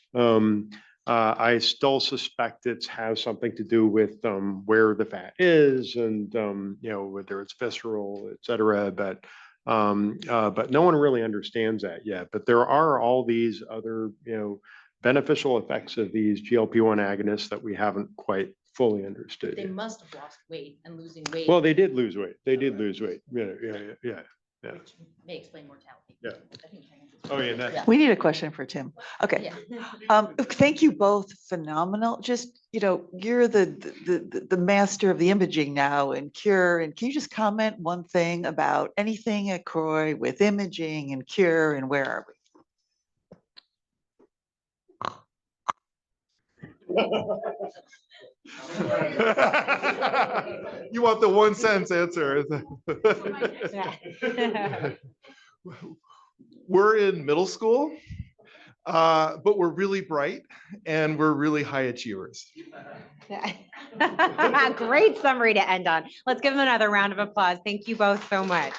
I still suspect it has something to do with where the fat is and whether it's visceral, et cetera. But no one really understands that yet. But there are all these other beneficial effects of these GLP-1 agonists that we haven't quite fully understood. They must have lost weight, and losing weight. Well, they did lose weight. They did lose weight. Yeah. Which may explain mortality. Yeah. Oh, yeah. We need a question for Tim. Okay. Yeah. Thank you both. Phenomenal. Just, you're the master of the imaging now and cure. And can you just comment one thing about anything at CROI with imaging and cure, and where are we? You want the one sentence answer. We're in middle school, but we're really bright and we're really high achievers. Great summary to end on. Let's give them another round of applause. Thank you both so much.